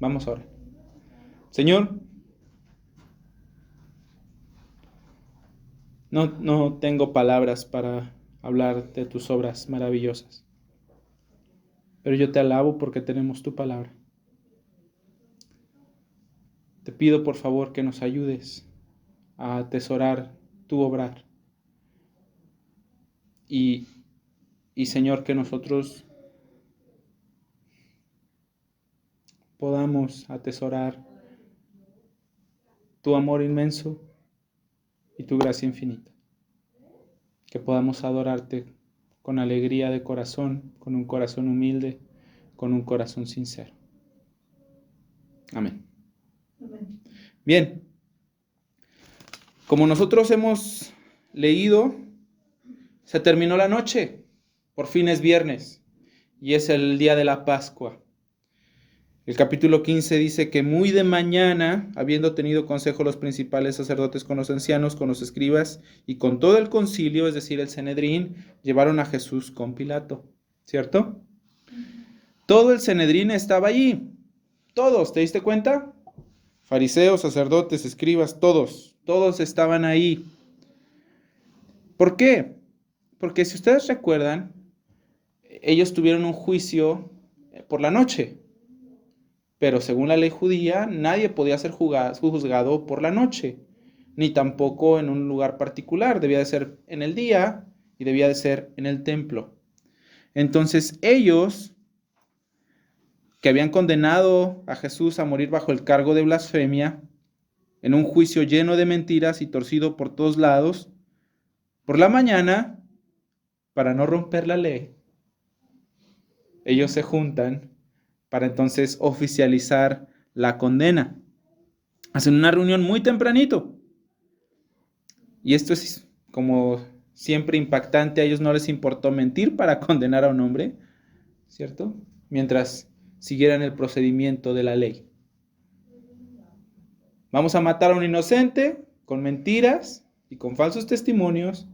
Vamos ahora. Señor, no tengo palabras para hablar de tus obras maravillosas, pero yo te alabo porque tenemos tu palabra. Te pido por favor que nos ayudes a atesorar tu obrar y Señor, que nosotros podamos atesorar tu amor inmenso y tu gracia infinita. Que podamos adorarte con alegría de corazón, con un corazón humilde, con un corazón sincero. Amén. Amén. Bien, como nosotros hemos leído, se terminó la noche, por fin es viernes y es el día de la Pascua. El capítulo 15 dice que muy de mañana, habiendo tenido consejo los principales sacerdotes con los ancianos, con los escribas y con todo el concilio, es decir, el Sanedrín, llevaron a Jesús con Pilato, ¿cierto? Todo el Sanedrín estaba allí, todos, ¿te diste cuenta? Fariseos, sacerdotes, escribas, todos estaban ahí. ¿Por qué? Porque si ustedes recuerdan, ellos tuvieron un juicio por la noche. Pero según la ley judía, nadie podía ser juzgado por la noche, ni tampoco en un lugar particular. Debía de ser en el día y debía de ser en el templo. Entonces ellos, que habían condenado a Jesús a morir bajo el cargo de blasfemia, en un juicio lleno de mentiras y torcido por todos lados, por la mañana, para no romper la ley, ellos se juntan para entonces oficializar la condena. Hacen una reunión muy tempranito. Y esto es como siempre impactante. A ellos no les importó mentir para condenar a un hombre, ¿cierto? Mientras siguieran el procedimiento de la ley. Vamos a matar a un inocente con mentiras y con falsos testimonios,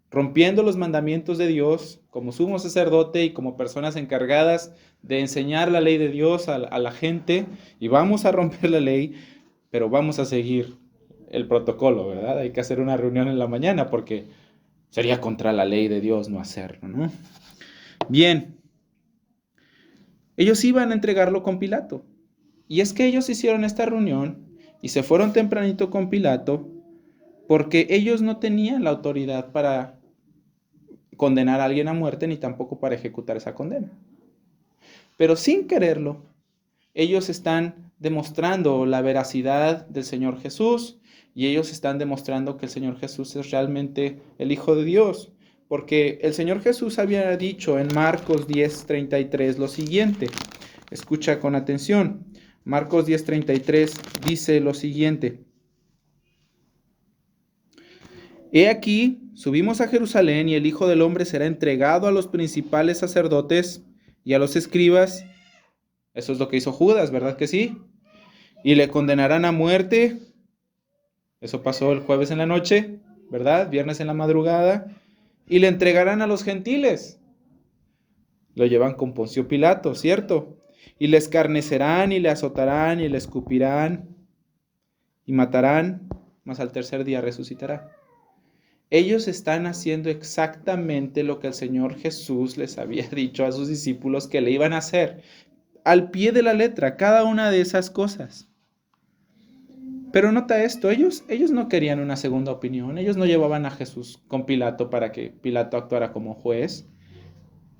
rompiendo los mandamientos de Dios como sumo sacerdote y como personas encargadas de enseñar la ley de Dios a la gente, y vamos a romper la ley, pero vamos a seguir el protocolo, ¿verdad? Hay que hacer una reunión en la mañana porque sería contra la ley de Dios no hacerlo, ¿no? Bien, ellos iban a entregarlo con Pilato, y es que ellos hicieron esta reunión y se fueron tempranito con Pilato porque ellos no tenían la autoridad para condenar a alguien a muerte ni tampoco para ejecutar esa condena. Pero sin quererlo, ellos están demostrando la veracidad del Señor Jesús y ellos están demostrando que el Señor Jesús es realmente el Hijo de Dios. Porque el Señor Jesús había dicho en Marcos 10:33 lo siguiente. Escucha con atención. Marcos 10:33 dice lo siguiente. He aquí, subimos a Jerusalén y el Hijo del Hombre será entregado a los principales sacerdotes y a los escribas. Eso es lo que hizo Judas, ¿verdad que sí? Y le condenarán a muerte. Eso pasó el jueves en la noche, ¿verdad? Viernes en la madrugada. Y le entregarán a los gentiles. Lo llevan con Poncio Pilato, ¿cierto? Y le escarnecerán y le azotarán y le escupirán y matarán, mas al tercer día resucitará. Ellos están haciendo exactamente lo que el Señor Jesús les había dicho a sus discípulos que le iban a hacer. Al pie de la letra, cada una de esas cosas. Pero nota esto, ellos no querían una segunda opinión, ellos no llevaban a Jesús con Pilato para que Pilato actuara como juez.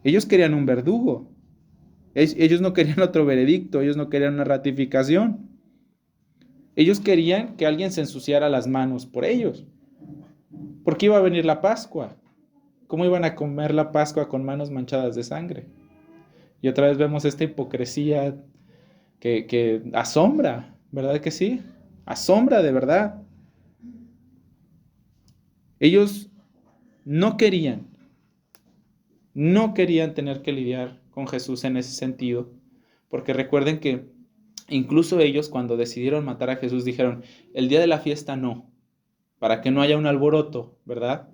Ellos querían un verdugo. Ellos no querían otro veredicto, ellos no querían una ratificación. Ellos querían que alguien se ensuciara las manos por ellos. Porque iba a venir la Pascua. ¿Cómo iban a comer la Pascua con manos manchadas de sangre? Y otra vez vemos esta hipocresía que asombra, ¿verdad que sí? Asombra de verdad. Ellos no querían tener que lidiar con Jesús en ese sentido, porque recuerden que incluso ellos cuando decidieron matar a Jesús dijeron, el día de la fiesta no, para que no haya un alboroto, ¿verdad?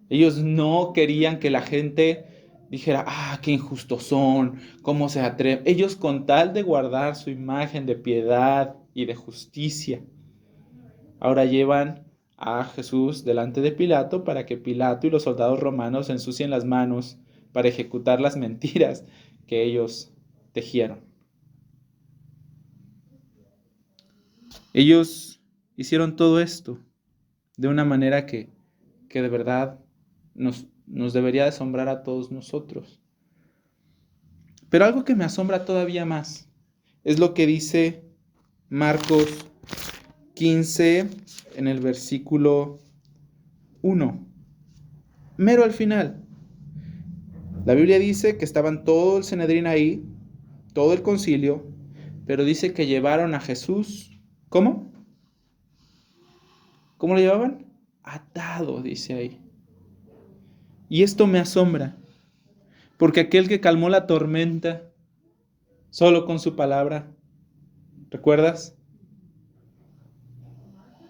Ellos no querían que la gente dijera, qué injustos son, cómo se atreven. Ellos con tal de guardar su imagen de piedad y de justicia, ahora llevan a Jesús delante de Pilato para que Pilato y los soldados romanos se ensucien las manos para ejecutar las mentiras que ellos tejieron. Ellos hicieron todo esto de una manera que de verdad nos debería de asombrar a todos nosotros. Pero algo que me asombra todavía más es lo que dice Marcos 15 en el versículo 1. Mero al final. La Biblia dice que estaban todo el Sanedrín ahí, todo el concilio, pero dice que llevaron a Jesús. ¿Cómo? ¿Cómo lo llevaban? Atado, dice ahí. Y esto me asombra, porque aquel que calmó la tormenta solo con su palabra, ¿recuerdas?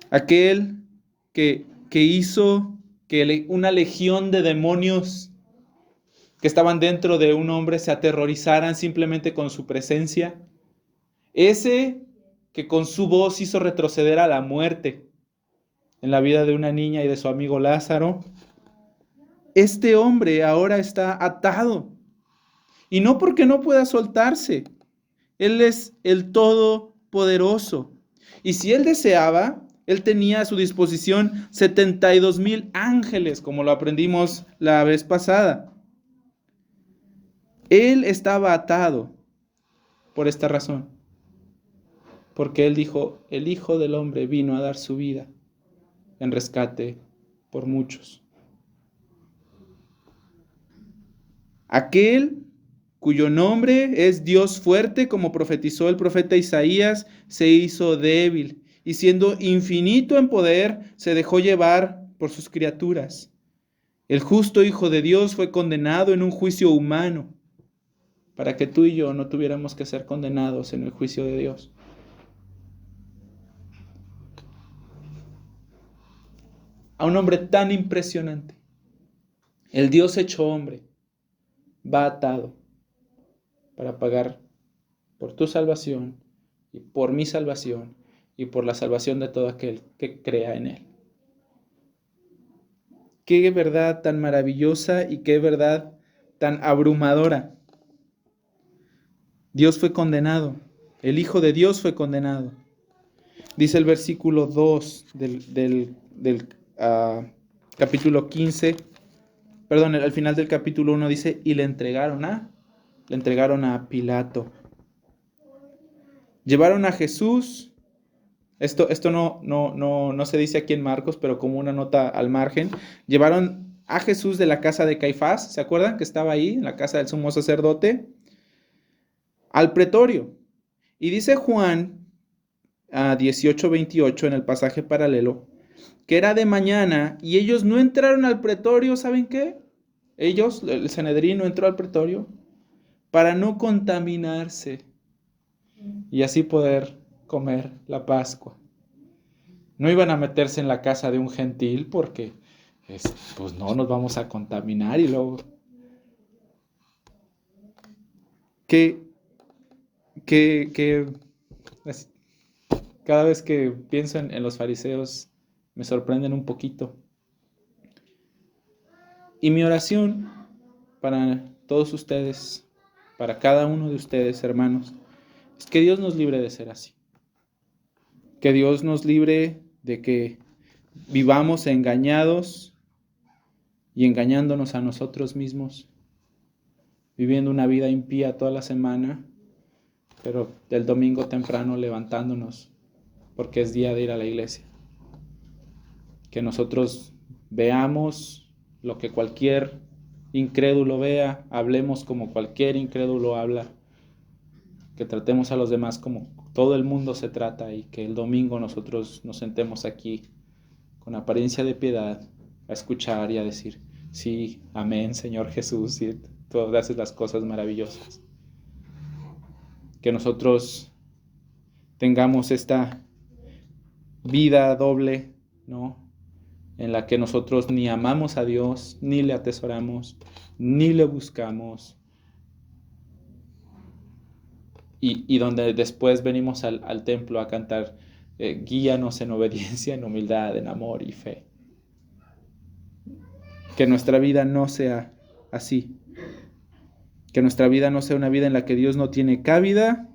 Aquel que hizo que una legión de demonios que estaban dentro de un hombre se aterrorizaran simplemente con su presencia. Ese que con su voz hizo retroceder a la muerte en la vida de una niña y de su amigo Lázaro. Este hombre ahora está atado. Y no porque no pueda soltarse. Él es el Todopoderoso. Y si él deseaba, él tenía a su disposición 72,000 ángeles, como lo aprendimos la vez pasada. Él estaba atado por esta razón. Porque él dijo, el Hijo del Hombre vino a dar su vida en rescate por muchos. Aquel cuyo nombre es Dios fuerte, como profetizó el profeta Isaías, se hizo débil y siendo infinito en poder, se dejó llevar por sus criaturas. El justo Hijo de Dios fue condenado en un juicio humano, para que tú y yo no tuviéramos que ser condenados en el juicio de Dios. A un hombre tan impresionante, el Dios hecho hombre, va atado para pagar por tu salvación y por mi salvación y por la salvación de todo aquel que crea en él. Qué verdad tan maravillosa y qué verdad tan abrumadora. Dios fue condenado, el Hijo de Dios fue condenado. Dice el versículo 2 del capítulo 15, perdón, al final del capítulo 1 dice, y le entregaron a Pilato. Llevaron a Jesús. Esto no se dice aquí en Marcos, pero como una nota al margen. Llevaron a Jesús de la casa de Caifás, ¿se acuerdan que estaba ahí, en la casa del sumo sacerdote? Al pretorio. Y dice Juan 18:28 en el pasaje paralelo, que era de mañana y ellos no entraron al pretorio, ¿saben qué? Ellos, el Sanedrín, no entró al pretorio para no contaminarse y así poder comer la Pascua. No iban a meterse en la casa de un gentil porque, pues no, nos vamos a contaminar y luego... Cada vez que pienso en los fariseos me sorprenden un poquito. Y mi oración para todos ustedes, para cada uno de ustedes, hermanos, es que Dios nos libre de ser así. Que Dios nos libre de que vivamos engañados y engañándonos a nosotros mismos, viviendo una vida impía toda la semana, pero el domingo temprano levantándonos porque es día de ir a la iglesia. Que nosotros veamos lo que cualquier incrédulo vea, hablemos como cualquier incrédulo habla, que tratemos a los demás como todo el mundo se trata y que el domingo nosotros nos sentemos aquí con apariencia de piedad a escuchar y a decir, sí, amén, Señor Jesús, y tú haces las cosas maravillosas. Que nosotros tengamos esta vida doble, ¿no? en la que nosotros ni amamos a Dios, ni le atesoramos, ni le buscamos, y donde después venimos al templo a cantar, guíanos en obediencia, en humildad, en amor y fe. Que nuestra vida no sea así. Que nuestra vida no sea una vida en la que Dios no tiene cabida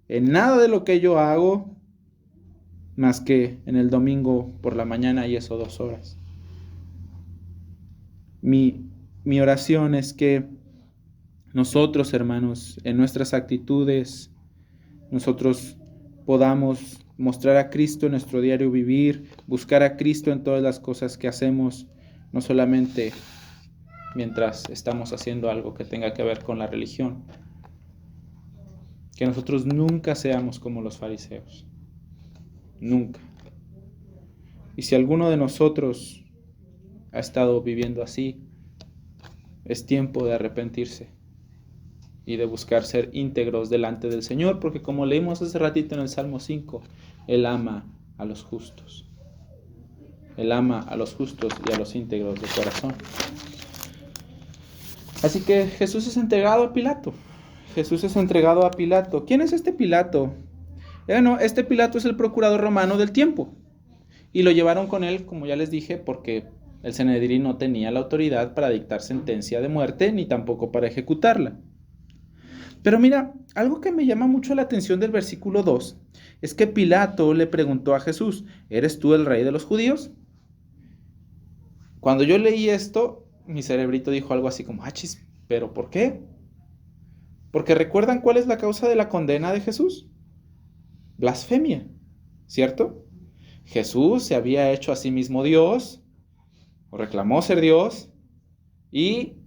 en nada de lo que yo hago, más que en el domingo por la mañana y eso 2 horas. Mi oración es que nosotros, hermanos, en nuestras actitudes, nosotros podamos mostrar a Cristo en nuestro diario vivir, buscar a Cristo en todas las cosas que hacemos, no solamente mientras estamos haciendo algo que tenga que ver con la religión. Que nosotros nunca seamos como los fariseos. Nunca. Y si alguno de nosotros ha estado viviendo así, es tiempo de arrepentirse y de buscar ser íntegros delante del Señor, porque como leímos hace ratito en el Salmo 5, Él ama a los justos. Él ama a los justos y a los íntegros de corazón. Así que Jesús es entregado a Pilato. Jesús es entregado a Pilato. ¿Quién es este Pilato? Bueno, este Pilato es el procurador romano del tiempo. Y lo llevaron con él, como ya les dije, porque el Sanedrín no tenía la autoridad para dictar sentencia de muerte, ni tampoco para ejecutarla. Pero mira, algo que me llama mucho la atención del versículo 2 es que Pilato le preguntó a Jesús, ¿eres tú el rey de los judíos? Cuando yo leí esto, mi cerebrito dijo algo así como, chis, ¿pero por qué? Porque ¿recuerdan cuál es la causa de la condena de Jesús? Blasfemia, ¿cierto? Jesús se había hecho a sí mismo Dios, o reclamó ser Dios, y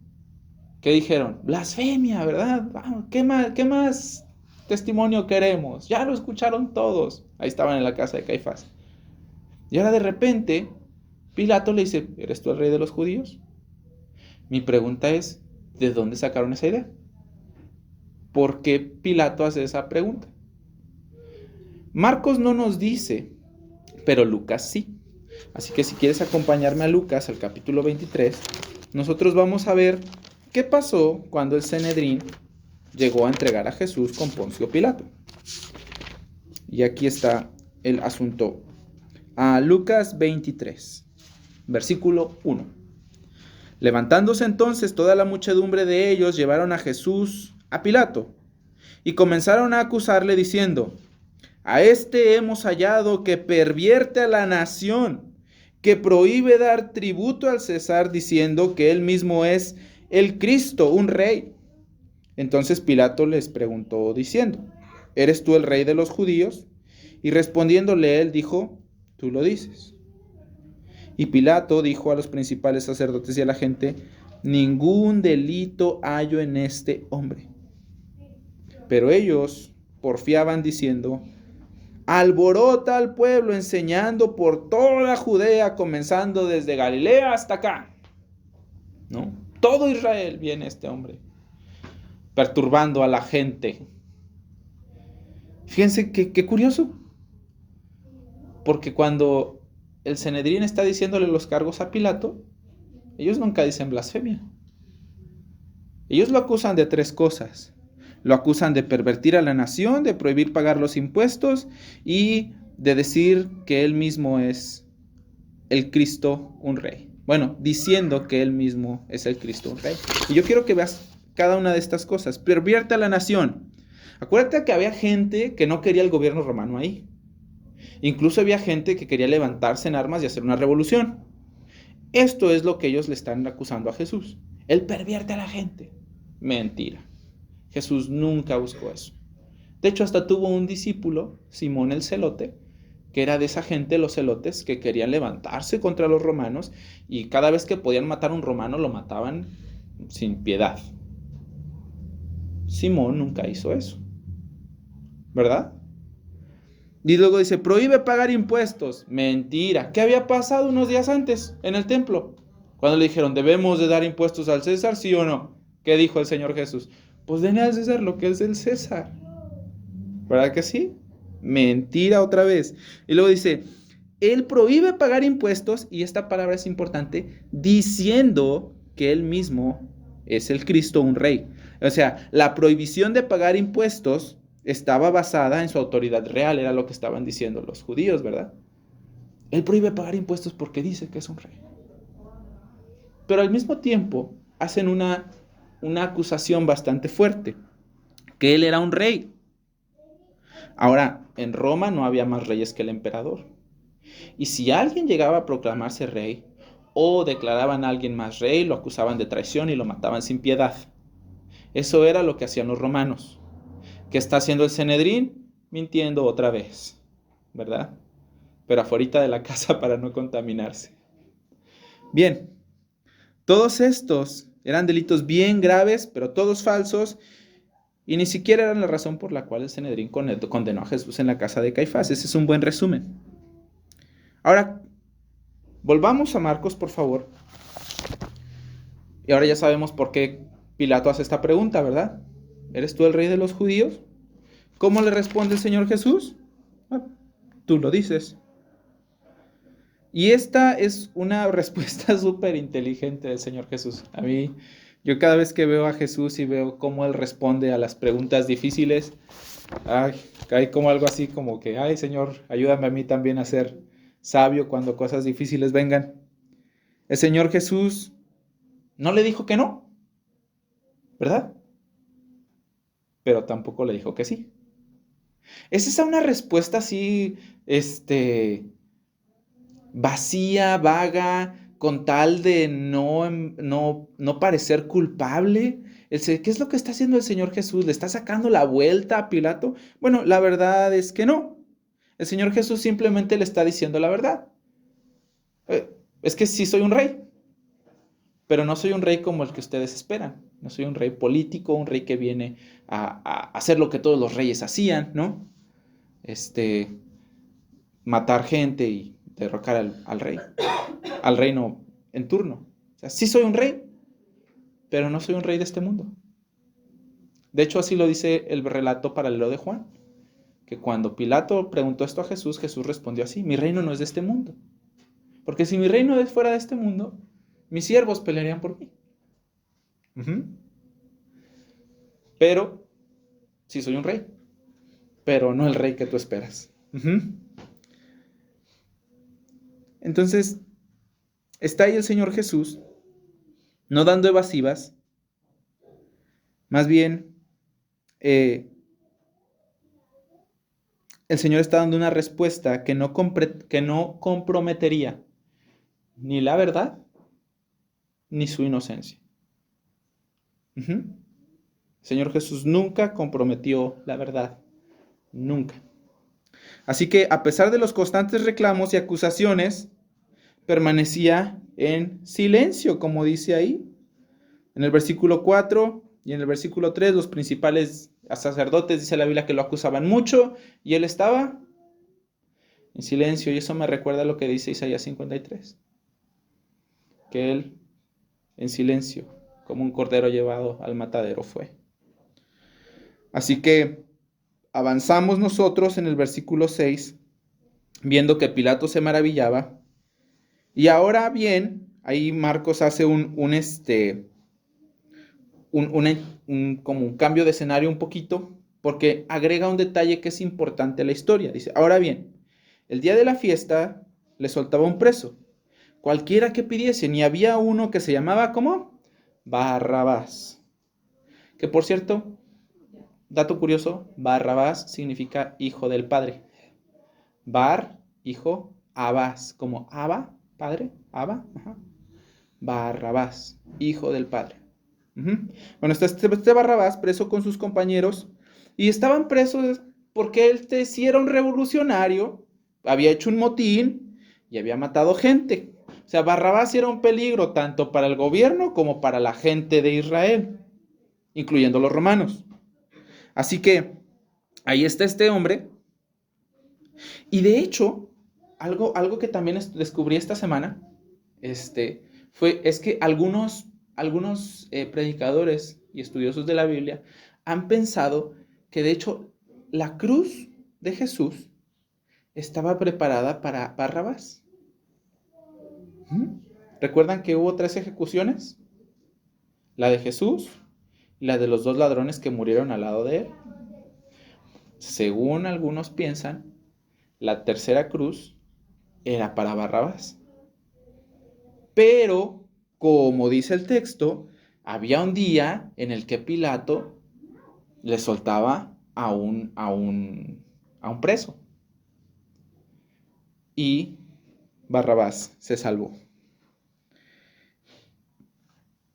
¿qué dijeron? Blasfemia, ¿verdad? Vamos, ¿qué más testimonio queremos? Ya lo escucharon todos. Ahí estaban en la casa de Caifás. Y ahora de repente, Pilato le dice, ¿eres tú el rey de los judíos? Mi pregunta es, ¿de dónde sacaron esa idea? ¿Por qué Pilato hace esa pregunta? Marcos no nos dice, pero Lucas sí. Así que si quieres acompañarme a Lucas, al capítulo 23, nosotros vamos a ver qué pasó cuando el Sanedrín llegó a entregar a Jesús con Poncio Pilato. Y aquí está el asunto. Lucas 23, versículo 1. Levantándose entonces toda la muchedumbre de ellos, llevaron a Jesús a Pilato y comenzaron a acusarle diciendo, a este hemos hallado que pervierte a la nación, que prohíbe dar tributo al César, diciendo que él mismo es el Cristo, un rey. Entonces Pilato les preguntó diciendo, ¿eres tú el rey de los judíos? Y respondiéndole él dijo, tú lo dices. Y Pilato dijo a los principales sacerdotes y a la gente, ningún delito hallo en este hombre. Pero ellos porfiaban diciendo, alborota al pueblo enseñando por toda Judea, comenzando desde Galilea hasta acá. ¿No? Todo Israel viene este hombre, perturbando a la gente. Fíjense qué curioso. Porque cuando el Sanedrín está diciéndole los cargos a Pilato, ellos nunca dicen blasfemia. Ellos lo acusan de 3 cosas. Lo acusan de pervertir a la nación, de prohibir pagar los impuestos y de decir que él mismo es el Cristo, un rey. Bueno, diciendo que él mismo es el Cristo, un rey. Y yo quiero que veas cada una de estas cosas. Pervierte a la nación. Acuérdate que había gente que no quería el gobierno romano ahí. Incluso había gente que quería levantarse en armas y hacer una revolución. Esto es lo que ellos le están acusando a Jesús. Él pervierte a la gente. Mentira. Jesús nunca buscó eso. De hecho, hasta tuvo un discípulo, Simón el Celote, que era de esa gente, los celotes, que querían levantarse contra los romanos y cada vez que podían matar a un romano lo mataban sin piedad. Simón nunca hizo eso, ¿verdad? Y luego dice, prohíbe pagar impuestos. Mentira. ¿Qué había pasado unos días antes en el templo? Cuando le dijeron, ¿debemos de dar impuestos al César, sí o no? ¿Qué dijo el Señor Jesús? Pues denle al César lo que es del César. ¿Verdad que sí? Mentira otra vez. Y luego dice, Él prohíbe pagar impuestos, y esta palabra es importante, diciendo que Él mismo es el Cristo, un rey. O sea, la prohibición de pagar impuestos estaba basada en su autoridad real, era lo que estaban diciendo los judíos, ¿verdad? Él prohíbe pagar impuestos porque dice que es un rey. Pero al mismo tiempo hacen una acusación bastante fuerte, que Él era un rey. Ahora, en Roma no había más reyes que el emperador. Y si alguien llegaba a proclamarse rey, o declaraban a alguien más rey, lo acusaban de traición y lo mataban sin piedad. Eso era lo que hacían los romanos. ¿Qué está haciendo el Sanedrín? Mintiendo otra vez, ¿verdad? Pero afuera de la casa para no contaminarse. Bien, todos estos eran delitos bien graves, pero todos falsos, y ni siquiera eran la razón por la cual el Sanedrín condenó a Jesús en la casa de Caifás. Ese es un buen resumen. Ahora, volvamos a Marcos, por favor. Y ahora ya sabemos por qué Pilato hace esta pregunta, ¿verdad? ¿Eres tú el rey de los judíos? ¿Cómo le responde el Señor Jesús? Ah, tú lo dices. Y esta es una respuesta súper inteligente del Señor Jesús. A mí, yo cada vez que veo a Jesús y veo cómo Él responde a las preguntas difíciles, cae como algo así como que, ay Señor, ayúdame a mí también a ser sabio cuando cosas difíciles vengan. El Señor Jesús no le dijo que no, ¿verdad? Pero tampoco le dijo que sí. Es esa una respuesta así, vacía, vaga, con tal de no parecer culpable. ¿Qué es lo que está haciendo el Señor Jesús? ¿Le está sacando la vuelta a Pilato? Bueno, la verdad es que no. El Señor Jesús simplemente le está diciendo la verdad. Es que sí soy un rey, pero no soy un rey como el que ustedes esperan. No soy un rey político, un rey que viene a hacer lo que todos los reyes hacían, ¿no? Matar gente y derrocar al rey, al reino en turno. O sea, sí soy un rey, pero no soy un rey de este mundo. De hecho, así lo dice el relato paralelo de Juan, que cuando Pilato preguntó esto a Jesús, Jesús respondió así: mi reino no es de este mundo. Porque si mi reino es fuera de este mundo, mis siervos pelearían por mí. Pero sí soy un rey, pero no el rey que tú esperas. Entonces, está ahí el Señor Jesús, no dando evasivas, más bien el Señor está dando una respuesta que no comprometería ni la verdad ni su inocencia. El Señor Jesús nunca comprometió la verdad, nunca. Así que a pesar de los constantes reclamos y acusaciones, permanecía en silencio, como dice ahí. En el versículo 4 y en el versículo 3, los principales sacerdotes, dice la Biblia, que lo acusaban mucho, y él estaba en silencio, y eso me recuerda a lo que dice Isaías 53, que él en silencio, como un cordero llevado al matadero fue. Así que avanzamos nosotros en el versículo 6, viendo que Pilato se maravillaba, y ahora bien, ahí Marcos hace como un cambio de escenario un poquito, porque agrega un detalle que es importante a la historia. Dice, ahora bien, el día de la fiesta le soltaba un preso, cualquiera que pidiesen, y había uno que se llamaba, ¿cómo? Barrabás. Que por cierto, dato curioso, Barrabás significa hijo del padre. Bar, hijo, Abás, como Abba, padre, Abba, Barrabás, hijo del padre. Bueno, está este Barrabás preso con sus compañeros, y estaban presos porque él sí era un revolucionario, había hecho un motín y había matado gente. O sea, Barrabás era un peligro tanto para el gobierno como para la gente de Israel, incluyendo los romanos. Así que ahí está este hombre. Y de hecho, algo que también descubrí esta semana, es que algunos predicadores y estudiosos de la Biblia han pensado que de hecho la cruz de Jesús estaba preparada para Barrabás. ¿Recuerdan que hubo 3 ejecuciones? La de Jesús y la de los 2 ladrones que murieron al lado de él. Según algunos piensan, la tercera cruz era para Barrabás. Pero, como dice el texto, había un día en el que Pilato le soltaba a un preso. Y Barrabás se salvó.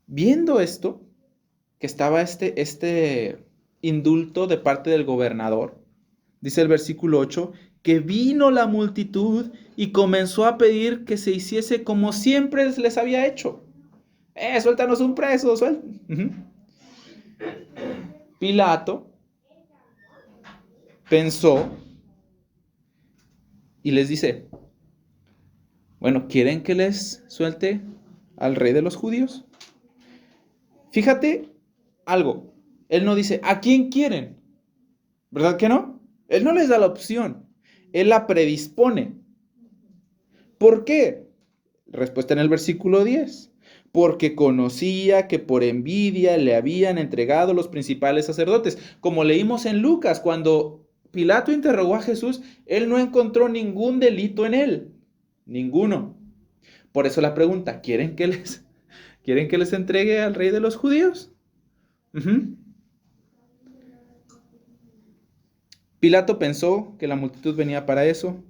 Viendo esto, que estaba este indulto de parte del gobernador, dice el versículo 8, que vino la multitud y comenzó a pedir que se hiciese como siempre les había hecho. Suéltanos un preso, Pilato pensó y les dice, bueno, ¿quieren que les suelte al rey de los judíos? Fíjate algo, él no dice, ¿a quién quieren? ¿Verdad que no? Él no les da la opción, él la predispone. ¿Por qué? Respuesta en el versículo 10. Porque conocía que por envidia le habían entregado los principales sacerdotes. Como leímos en Lucas, cuando Pilato interrogó a Jesús, él no encontró ningún delito en él. Ninguno. Por eso la pregunta, ¿quieren que les entregue al rey de los judíos? Pilato pensó que la multitud venía para eso.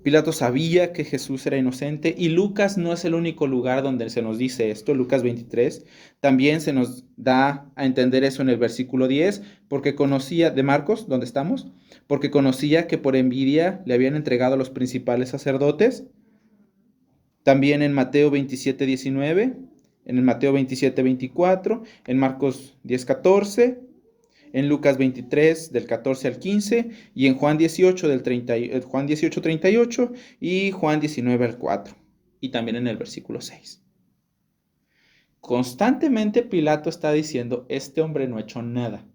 Pilato sabía que Jesús era inocente y Lucas no es el único lugar donde se nos dice esto. Lucas 23 también se nos da a entender eso en el versículo 10, porque conocía, de Marcos, donde estamos, porque conocía que por envidia le habían entregado a los principales sacerdotes. También en Mateo 27, 19, en el Mateo 27, 24, en Marcos 10, 14, en Lucas 23 del 14 al 15 y en Juan 18 Juan 18, 38 y Juan 19 al 4 y también en el versículo 6. Constantemente Pilato está diciendo, este hombre no ha hecho nada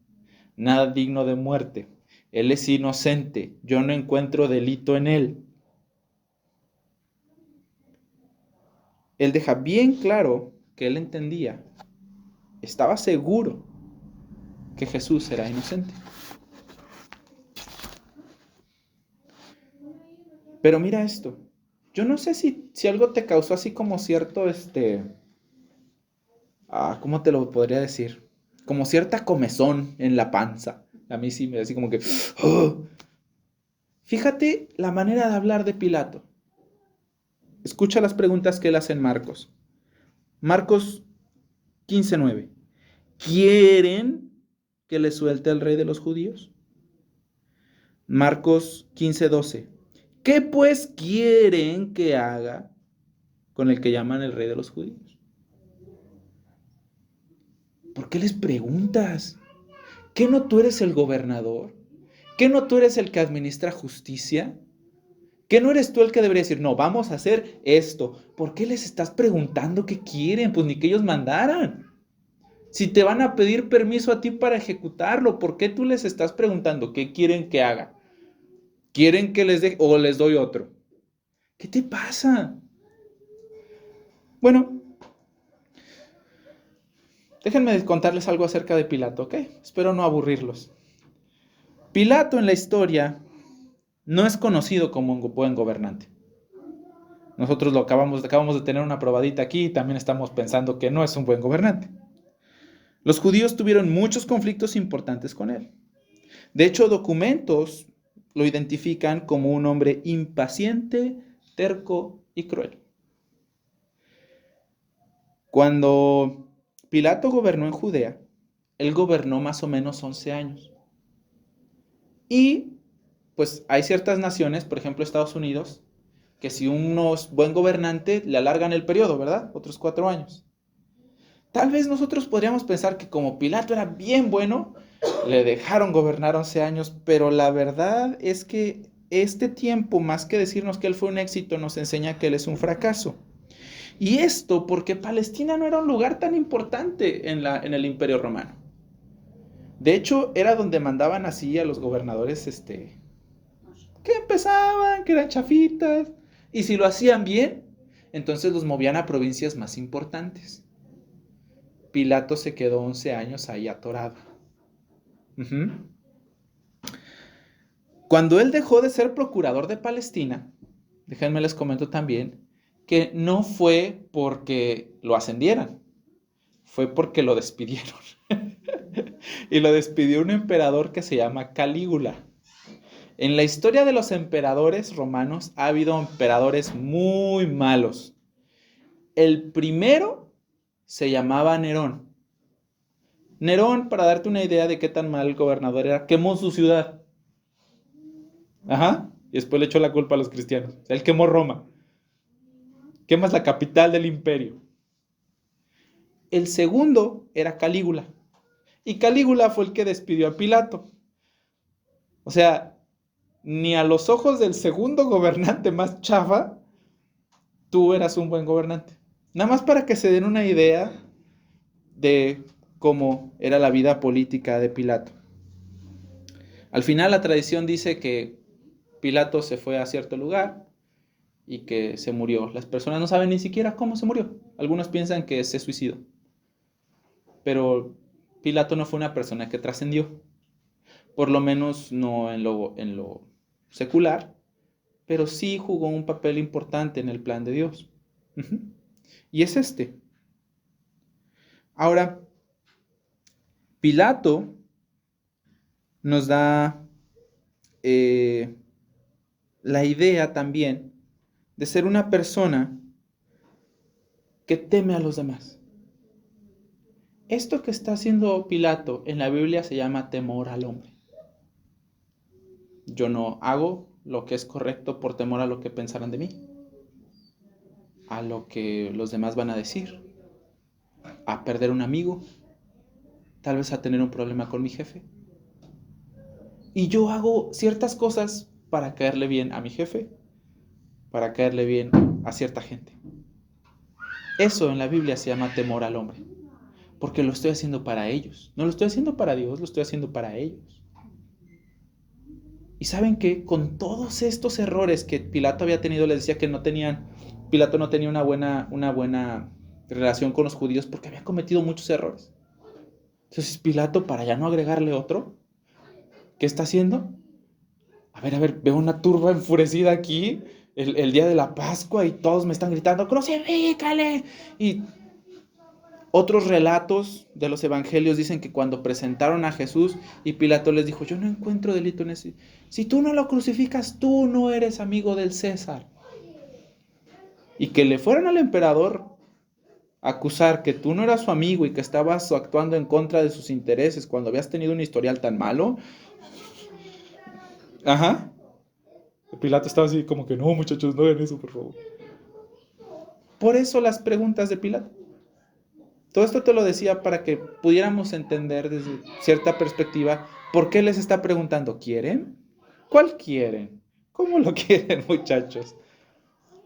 digno de muerte, él es inocente, yo no encuentro delito en él. Él deja bien claro que él entendía, estaba seguro que Jesús era inocente. Pero mira esto, yo no sé si algo te causó así como cierto, ¿cómo te lo podría decir? Como cierta comezón en la panza. A mí sí me así como que, ¡oh! Fíjate la manera de hablar de Pilato. Escucha las preguntas que él hace en Marcos. Marcos 15:9. ¿Quieren que le suelte al rey de los judíos? Marcos 15:12. ¿Qué pues quieren que haga con el que llaman el rey de los judíos? ¿Por qué les preguntas? ¿Qué no tú eres el gobernador? ¿Qué no tú eres el que administra justicia? ¿Qué no eres tú el que debería decir, no, vamos a hacer esto? ¿Por qué les estás preguntando qué quieren? Pues ni que ellos mandaran. Si te van a pedir permiso a ti para ejecutarlo, ¿por qué tú les estás preguntando qué quieren que haga? ¿Quieren que les dé o les doy otro? ¿Qué te pasa? Bueno, déjenme contarles algo acerca de Pilato, ¿ok? Espero no aburrirlos. Pilato en la historia no es conocido como un buen gobernante. Nosotros acabamos de tener una probadita aquí y también estamos pensando que no es un buen gobernante. Los judíos tuvieron muchos conflictos importantes con él. De hecho, documentos lo identifican como un hombre impaciente, terco y cruel. Cuando Pilato gobernó en Judea, él gobernó más o menos 11 años. Y pues hay ciertas naciones, por ejemplo Estados Unidos, que si uno es buen gobernante, le alargan el periodo, ¿verdad? Otros 4 años. Tal vez nosotros podríamos pensar que como Pilato era bien bueno, le dejaron gobernar 11 años, pero la verdad es que este tiempo, más que decirnos que él fue un éxito, nos enseña que él es un fracaso. Y esto porque Palestina no era un lugar tan importante en el Imperio Romano. De hecho, era donde mandaban así a los gobernadores, que que empezaban, que eran chafitas. Y si lo hacían bien, entonces los movían a provincias más importantes. Pilato se quedó 11 años ahí atorado. Uh-huh. Cuando él dejó de ser procurador de Palestina, déjenme les comento también que no fue porque lo ascendieran, fue porque lo despidieron. Y lo despidió un emperador que se llama Calígula. En la historia de los emperadores romanos ha habido emperadores muy malos. El primero se llamaba Nerón. Nerón, para darte una idea de qué tan mal gobernador era, quemó su ciudad. Ajá. Y después le echó la culpa a los cristianos. O sea, él quemó Roma. Quemas la capital del imperio. El segundo era Calígula. Y Calígula fue el que despidió a Pilato. O sea, ni a los ojos del segundo gobernante más chafa, tú eras un buen gobernante. Nada más para que se den una idea de cómo era la vida política de Pilato. Al final la tradición dice que Pilato se fue a cierto lugar y que se murió. Las personas no saben ni siquiera cómo se murió. Algunos piensan que se suicidó. Pero Pilato no fue una persona que trascendió. Por lo menos no en lo secular, pero sí jugó un papel importante en el plan de Dios. Uh-huh. Y es este. Ahora, Pilato nos da la idea también de ser una persona que teme a los demás. Esto que está haciendo Pilato en la Biblia se llama temor al hombre. Yo no hago lo que es correcto por temor a lo que pensarán de mí, a lo que los demás van a decir, a perder un amigo, tal vez a tener un problema con mi jefe. Y yo hago ciertas cosas para caerle bien a mi jefe, para caerle bien a cierta gente. Eso en la Biblia se llama temor al hombre, porque lo estoy haciendo para ellos. No lo estoy haciendo para Dios, lo estoy haciendo para ellos. Y saben que con todos estos errores que Pilato había tenido, les decía que Pilato no tenía una buena relación con los judíos porque había cometido muchos errores. Entonces Pilato, para ya no agregarle otro, ¿qué está haciendo? A ver, veo una turba enfurecida aquí, el día de la Pascua, y todos me están gritando, ¡crucifícale! Y otros relatos de los evangelios dicen que cuando presentaron a Jesús y Pilato les dijo, yo no encuentro delito en ese. Si tú no lo crucificas, tú no eres amigo del César. Y que le fueran al emperador a acusar que tú no eras su amigo y que estabas actuando en contra de sus intereses cuando habías tenido un historial tan malo. Ajá. Pilato estaba así como que, no, muchachos, no hagan eso, por favor. Por eso las preguntas de Pilato. Todo esto te lo decía para que pudiéramos entender desde cierta perspectiva por qué les está preguntando. ¿Quieren? ¿Cuál quieren? ¿Cómo lo quieren, muchachos?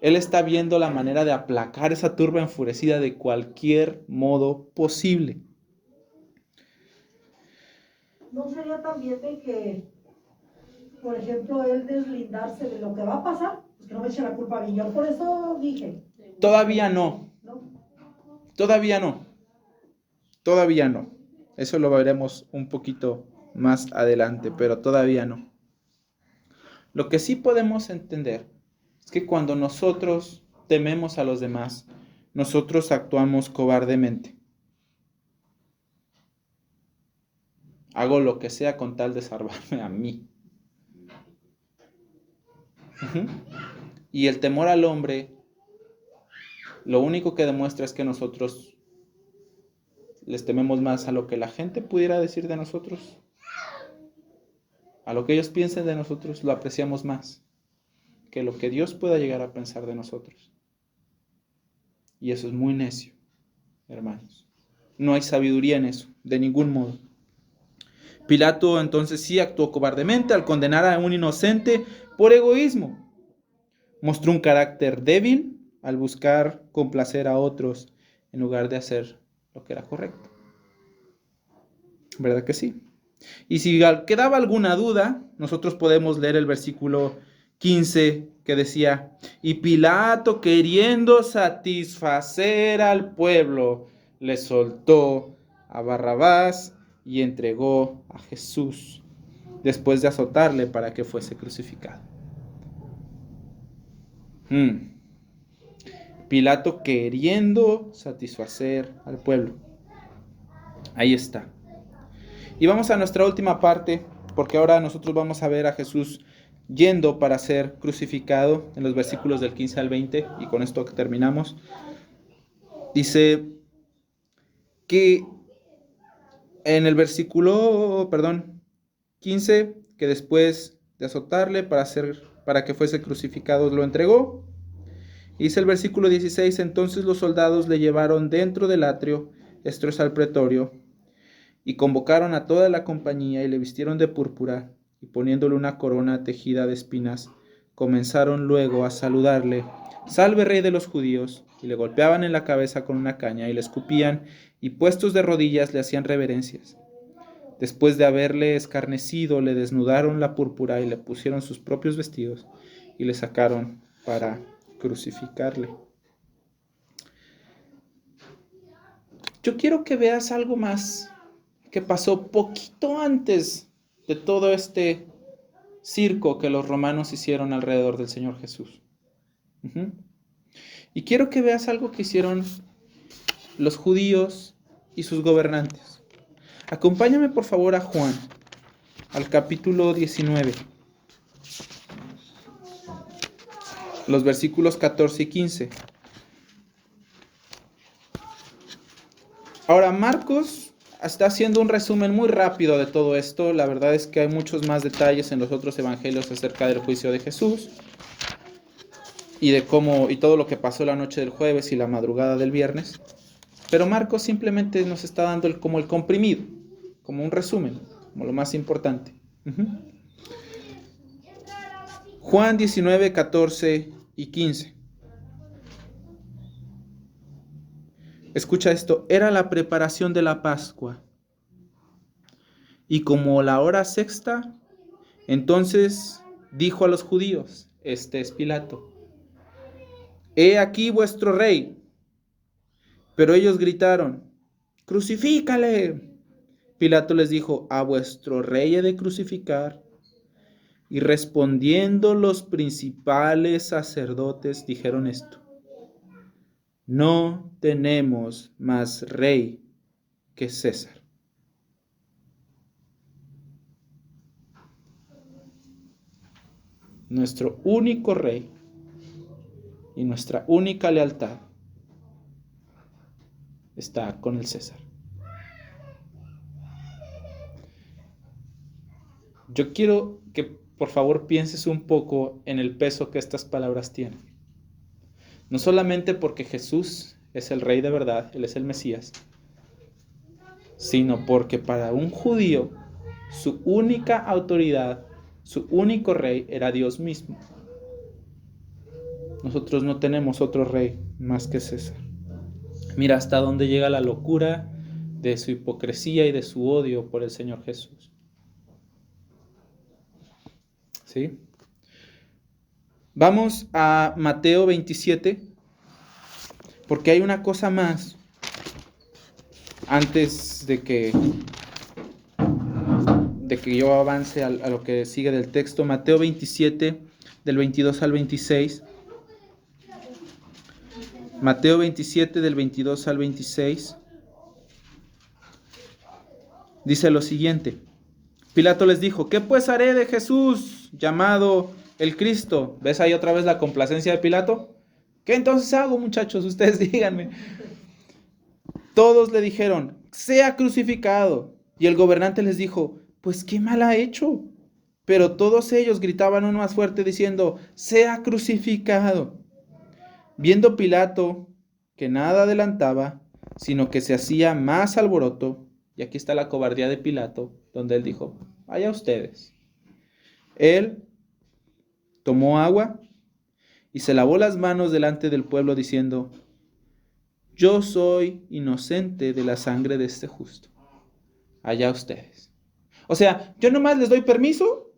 Él está viendo la manera de aplacar esa turba enfurecida de cualquier modo posible. ¿No sería también de que, por ejemplo, él deslindarse de lo que va a pasar? Pues que no me eche la culpa a mí. Yo por eso dije. Todavía no. Todavía no. Todavía no. Eso lo veremos un poquito más adelante, pero todavía no. Lo que sí podemos entender es que cuando nosotros tememos a los demás, nosotros actuamos cobardemente. Hago lo que sea con tal de salvarme a mí. Uh-huh. Y el temor al hombre, lo único que demuestra es que nosotros les tememos más a lo que la gente pudiera decir de nosotros. A lo que ellos piensen de nosotros lo apreciamos más que lo que Dios pueda llegar a pensar de nosotros. Y eso es muy necio, hermanos. No hay sabiduría en eso, de ningún modo. Pilato entonces sí actuó cobardemente al condenar a un inocente por egoísmo. Mostró un carácter débil al buscar complacer a otros en lugar de hacer lo que era correcto. ¿Verdad que sí? Y si quedaba alguna duda, nosotros podemos leer el versículo 15, que decía: y Pilato, queriendo satisfacer al pueblo, le soltó a Barrabás y entregó a Jesús, después de azotarle para que fuese crucificado. Pilato queriendo satisfacer al pueblo. Ahí está. Y vamos a nuestra última parte, porque ahora nosotros vamos a ver a Jesús yendo para ser crucificado en los versículos del 15 al 20, y con esto terminamos. Dice que en el versículo, 15, que después de azotarle para que fuese crucificado, lo entregó. Dice el versículo 16: entonces los soldados le llevaron dentro del atrio, esto es al pretorio, y convocaron a toda la compañía y le vistieron de púrpura, y poniéndole una corona tejida de espinas, comenzaron luego a saludarle: salve, rey de los judíos, y le golpeaban en la cabeza con una caña, y le escupían, y puestos de rodillas le hacían reverencias. Después de haberle escarnecido, le desnudaron la púrpura y le pusieron sus propios vestidos, y le sacaron para crucificarle. Yo quiero que veas algo más que pasó poquito antes de todo este circo que los romanos hicieron alrededor del Señor Jesús. Y quiero que veas algo que hicieron los judíos y sus gobernantes. Acompáñame por favor a Juan, al capítulo 19, los versículos 14 y 15. Ahora, Marcos está haciendo un resumen muy rápido de todo esto. La verdad es que hay muchos más detalles en los otros evangelios acerca del juicio de Jesús y de cómo y todo lo que pasó la noche del jueves y la madrugada del viernes. Pero Marcos simplemente nos está dando como el comprimido, como un resumen, como lo más importante. Juan 19, 14 y 15. Escucha esto: era la preparación de la Pascua, y como la hora sexta, entonces dijo a los judíos, este es Pilato: he aquí vuestro rey. Pero ellos gritaron: ¡crucifícale! Pilato les dijo: a vuestro rey he de crucificar. Y respondiendo los principales sacerdotes dijeron esto: no tenemos más rey que César. Nuestro único rey y nuestra única lealtad está con el César. Yo quiero que por favor pienses un poco en el peso que estas palabras tienen. No solamente porque Jesús es el rey de verdad, Él es el Mesías, sino porque para un judío su única autoridad, su único rey era Dios mismo. Nosotros no tenemos otro rey más que César. Mira hasta dónde llega la locura de su hipocresía y de su odio por el Señor Jesús. ¿Sí? Vamos a Mateo 27, porque hay una cosa más antes de que yo avance a lo que sigue del texto. Mateo 27, del 22 al 26. Mateo 27, del 22 al 26. Dice lo siguiente: Pilato les dijo: ¿qué pues haré de Jesús, llamado el Cristo? ¿Ves ahí otra vez la complacencia de Pilato? ¿Qué entonces hago, muchachos? Ustedes díganme. Todos le dijeron: sea crucificado. Y el gobernante les dijo: pues qué mal ha hecho. Pero todos ellos gritaban uno más fuerte diciendo: sea crucificado. Viendo Pilato que nada adelantaba, sino que se hacía más alboroto, y aquí está la cobardía de Pilato, donde él dijo: allá ustedes. Él tomó agua y se lavó las manos delante del pueblo diciendo: yo soy inocente de la sangre de este justo. Allá ustedes. O sea, yo nomás les doy permiso,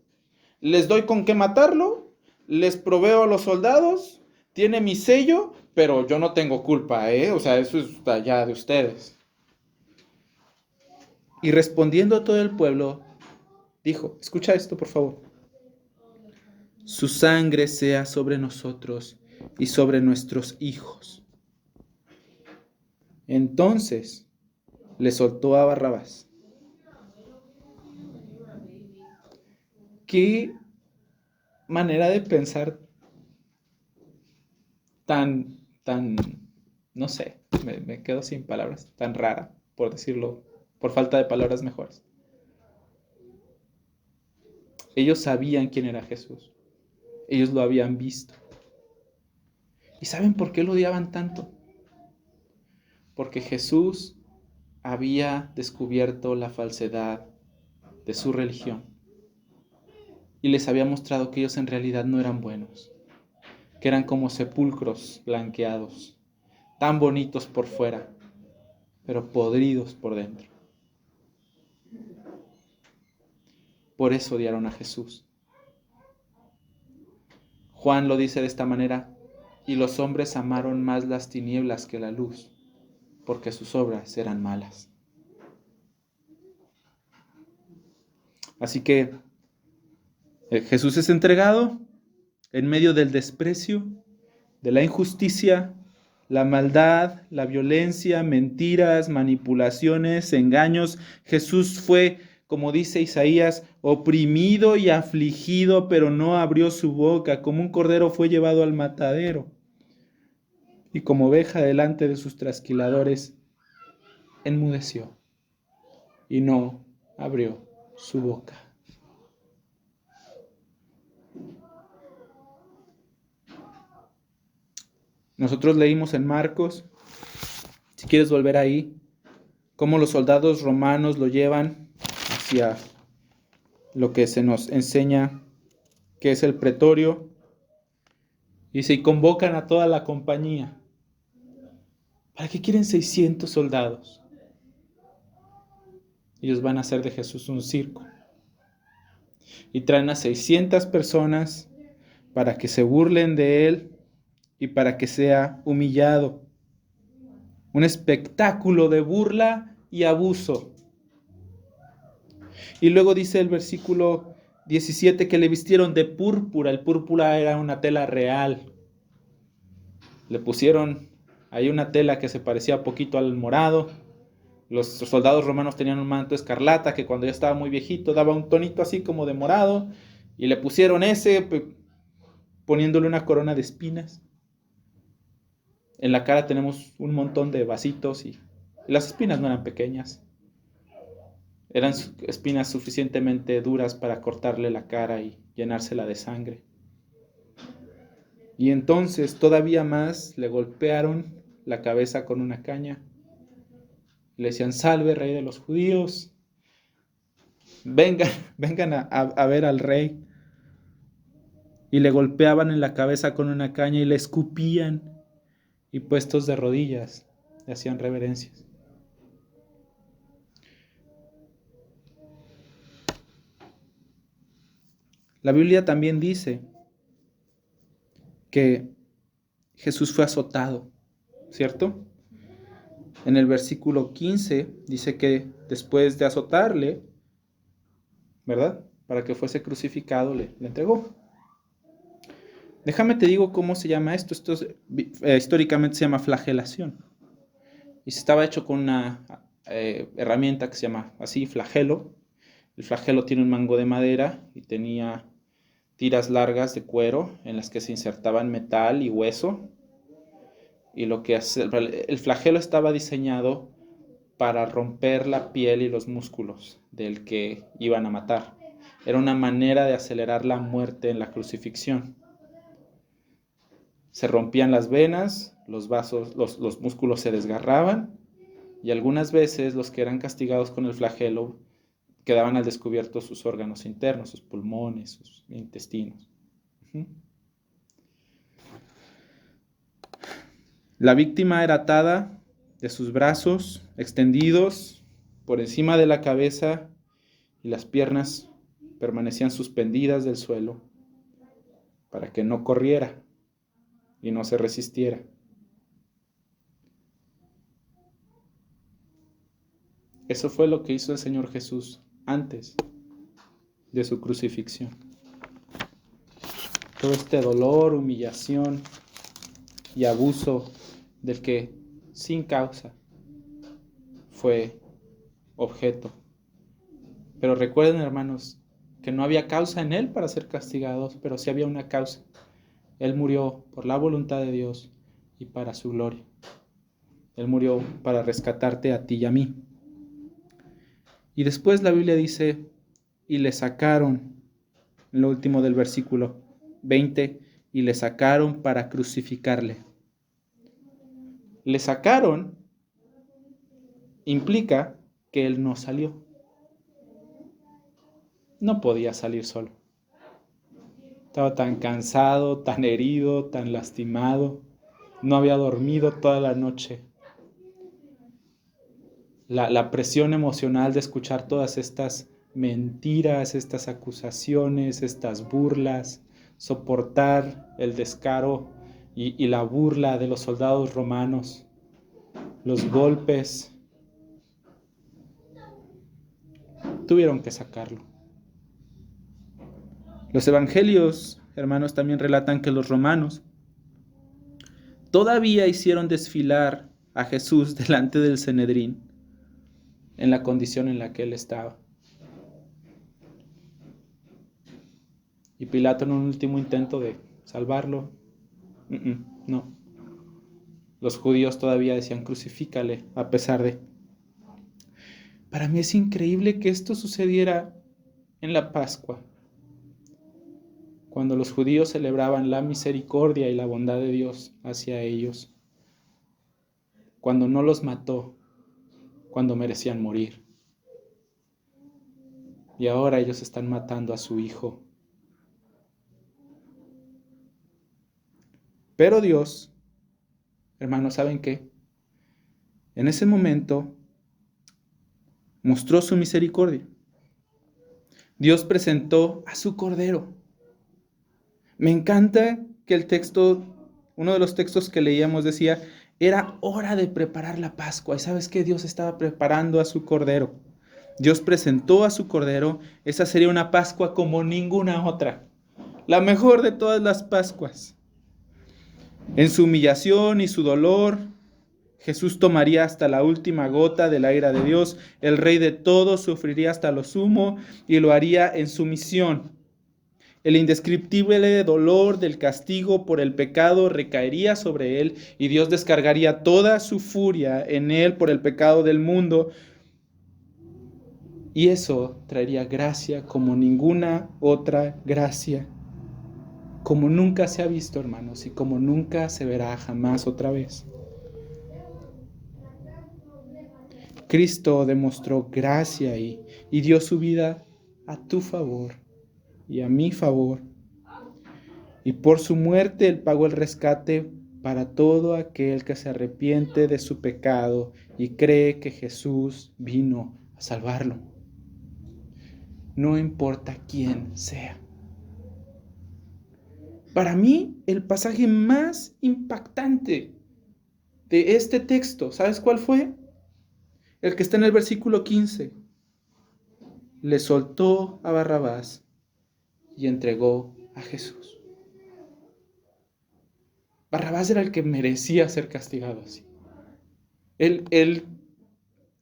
les doy con qué matarlo, les proveo a los soldados, tiene mi sello, pero yo no tengo culpa, ¿eh? O sea, eso es allá de ustedes. Y respondiendo a todo el pueblo, dijo, escucha esto por favor. Su sangre sea sobre nosotros y sobre nuestros hijos. Entonces le soltó a Barrabás. Qué manera de pensar tan, no sé, me quedo sin palabras, tan rara, por decirlo, por falta de palabras mejores. Ellos sabían quién era Jesús. Ellos lo habían visto. ¿Y saben por qué lo odiaban tanto? Porque Jesús había descubierto la falsedad de su religión y les había mostrado que ellos en realidad no eran buenos, que eran como sepulcros blanqueados, tan bonitos por fuera, pero podridos por dentro. Por eso odiaron a Jesús. Juan lo dice de esta manera, y los hombres amaron más las tinieblas que la luz, porque sus obras eran malas. Así que Jesús es entregado en medio del desprecio, de la injusticia, la maldad, la violencia, mentiras, manipulaciones, engaños. Jesús fue, como dice Isaías, oprimido y afligido, pero no abrió su boca. Como un cordero fue llevado al matadero. Y como oveja delante de sus trasquiladores, enmudeció y no abrió su boca. Nosotros leímos en Marcos, si quieres volver ahí, cómo los soldados romanos lo llevan hacia lo que se nos enseña que es el pretorio, y se convocan a toda la compañía. ¿Para qué quieren 600 soldados? Ellos van a hacer de Jesús un circo. Y traen a 600 personas para que se burlen de él y para que sea humillado. Un espectáculo de burla y abuso. Y luego dice el versículo 17 que le vistieron de púrpura. El púrpura era una tela real. Le pusieron ahí una tela que se parecía poquito al morado. Los soldados romanos tenían un manto escarlata que cuando ya estaba muy viejito daba un tonito así como de morado. Y le pusieron ese poniéndole una corona de espinas. En la cara tenemos un montón de vasitos y las espinas no eran pequeñas. Eran espinas suficientemente duras para cortarle la cara y llenársela de sangre. Y entonces todavía más le golpearon la cabeza con una caña. Le decían, salve, rey de los judíos. Vengan a ver al rey. Y le golpeaban en la cabeza con una caña y le escupían. Y puestos de rodillas le hacían reverencias. La Biblia también dice que Jesús fue azotado, ¿cierto? En el versículo 15 dice que después de azotarle, ¿verdad? Para que fuese crucificado, le entregó. Déjame te digo cómo se llama esto. Esto históricamente se llama flagelación. Y estaba hecho con una herramienta que se llama así, flagelo. El flagelo tiene un mango de madera y tenía tiras largas de cuero en las que se insertaban metal y hueso. Y el flagelo estaba diseñado para romper la piel y los músculos del que iban a matar. Era una manera de acelerar la muerte en la crucifixión. Se rompían las venas, los vasos, los músculos se desgarraban y algunas veces los que eran castigados con el flagelo quedaban al descubierto sus órganos internos, sus pulmones, sus intestinos. La víctima era atada de sus brazos extendidos por encima de la cabeza y las piernas permanecían suspendidas del suelo para que no corriera y no se resistiera. Eso fue lo que hizo el Señor Jesús antes de su crucifixión. Todo este dolor, humillación y abuso del que sin causa fue objeto. Pero recuerden, hermanos, que no había causa en Él para ser castigados, pero sí había una causa. Él murió por la voluntad de Dios y para su gloria. Él murió para rescatarte a ti y a mí. Y después la Biblia dice, y le sacaron, en lo último del versículo 20, y le sacaron para crucificarle. Le sacaron implica que él no salió. No podía salir solo. Estaba tan cansado, tan herido, tan lastimado. No había dormido toda la noche. La presión emocional de escuchar todas estas mentiras, estas acusaciones, estas burlas, soportar el descaro y la burla de los soldados romanos, los golpes, tuvieron que sacarlo. Los evangelios, hermanos, también relatan que los romanos todavía hicieron desfilar a Jesús delante del Sanedrín en la condición en la que él estaba. Y Pilato, en un último intento de salvarlo, no. Los judíos todavía decían crucifícale a pesar de. Para mí es increíble que esto sucediera en la Pascua, cuando los judíos celebraban la misericordia y la bondad de Dios hacia ellos, cuando no los mató, cuando merecían morir. Y ahora ellos están matando a su hijo. Pero Dios, hermanos, ¿saben qué? En ese momento mostró su misericordia. Dios presentó a su Cordero. Me encanta que el texto, uno de los textos que leíamos decía, era hora de preparar la Pascua. ¿Y sabes qué? Dios estaba preparando a su Cordero. Dios presentó a su Cordero. Esa sería una Pascua como ninguna otra. La mejor de todas las Pascuas. En su humillación y su dolor, Jesús tomaría hasta la última gota de la ira de Dios. El Rey de todos sufriría hasta lo sumo y lo haría en sumisión. El indescriptible dolor del castigo por el pecado recaería sobre él y Dios descargaría toda su furia en él por el pecado del mundo. Y eso traería gracia como ninguna otra gracia, como nunca se ha visto, hermanos, y como nunca se verá jamás otra vez. Cristo demostró gracia y dio su vida a tu favor y a mi favor. Y por su muerte Él pagó el rescate para todo aquel que se arrepiente de su pecado y cree que Jesús vino a salvarlo. No importa quién sea. Para mí, el pasaje más impactante de este texto, ¿sabes cuál fue? El que está en el versículo 15. Le soltó a Barrabás y entregó a Jesús. Barrabás era el que merecía ser castigado así. Él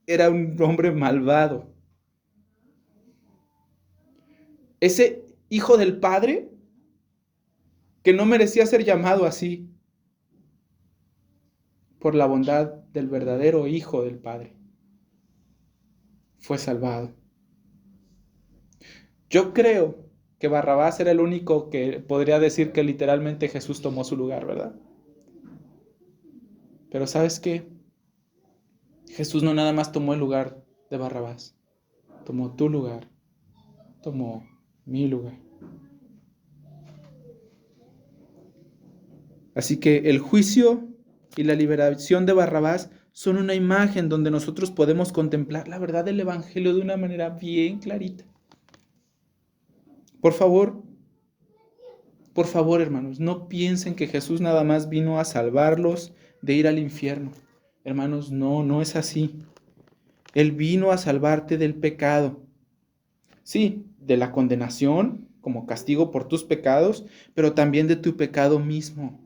era un hombre malvado. Ese hijo del Padre que no merecía ser llamado así por la bondad del verdadero Hijo del Padre, fue salvado. Yo creo que Barrabás era el único que podría decir que literalmente Jesús tomó su lugar, ¿verdad? Pero ¿sabes qué? Jesús no nada más tomó el lugar de Barrabás, tomó tu lugar, tomó mi lugar. Así que el juicio y la liberación de Barrabás son una imagen donde nosotros podemos contemplar la verdad del Evangelio de una manera bien clarita. Por favor, Por favor, hermanos, no piensen que Jesús nada más vino a salvarlos de ir al infierno. Hermanos, no es así. Él vino a salvarte del pecado. Sí, de la condenación como castigo por tus pecados, pero también de tu pecado mismo.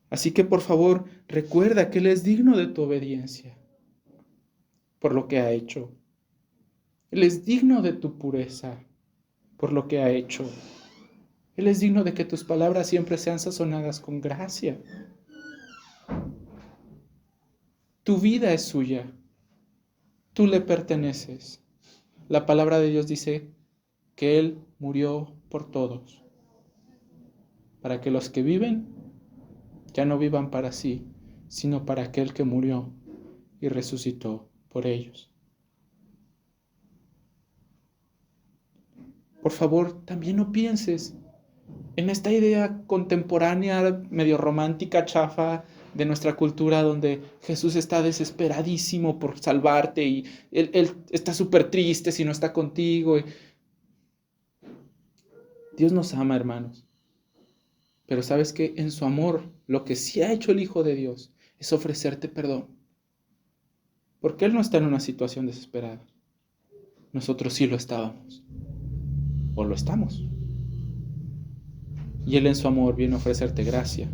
Así que por favor, recuerda que Él es digno de tu obediencia por lo que ha hecho. Él es digno de tu pureza por lo que ha hecho. Él es digno de que tus palabras siempre sean sazonadas con gracia. Tu vida es suya. Tú le perteneces. La palabra de Dios dice que Él murió por todos, para que los que viven ya no vivan para sí, sino para aquel que murió y resucitó por ellos. Por favor, también no pienses en esta idea contemporánea, medio romántica, chafa, de nuestra cultura, donde Jesús está desesperadísimo por salvarte y Él está súper triste si no está contigo. Dios nos ama, hermanos. Pero sabes que en su amor, lo que sí ha hecho el Hijo de Dios es ofrecerte perdón. Porque Él no está en una situación desesperada. Nosotros sí lo estábamos. O lo estamos. Y Él en su amor viene a ofrecerte gracia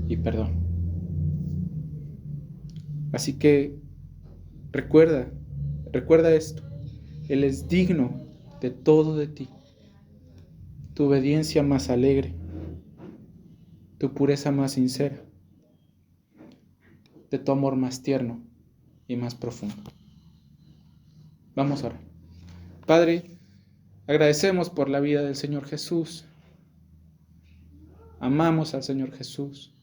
y perdón. Así que recuerda esto. Él es digno de todo de ti. Tu obediencia más alegre, tu pureza más sincera, de tu amor más tierno y más profundo. Vamos a orar. Padre, agradecemos por la vida del Señor Jesús. Amamos al Señor Jesús.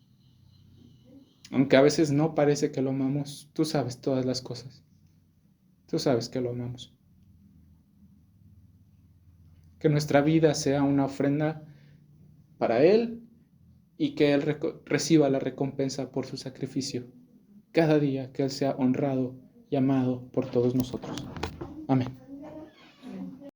Aunque a veces no parece que lo amamos, tú sabes todas las cosas. Tú sabes que lo amamos. Que nuestra vida sea una ofrenda para Él y que Él reciba la recompensa por su sacrificio. Cada día que Él sea honrado y amado por todos nosotros. Amén.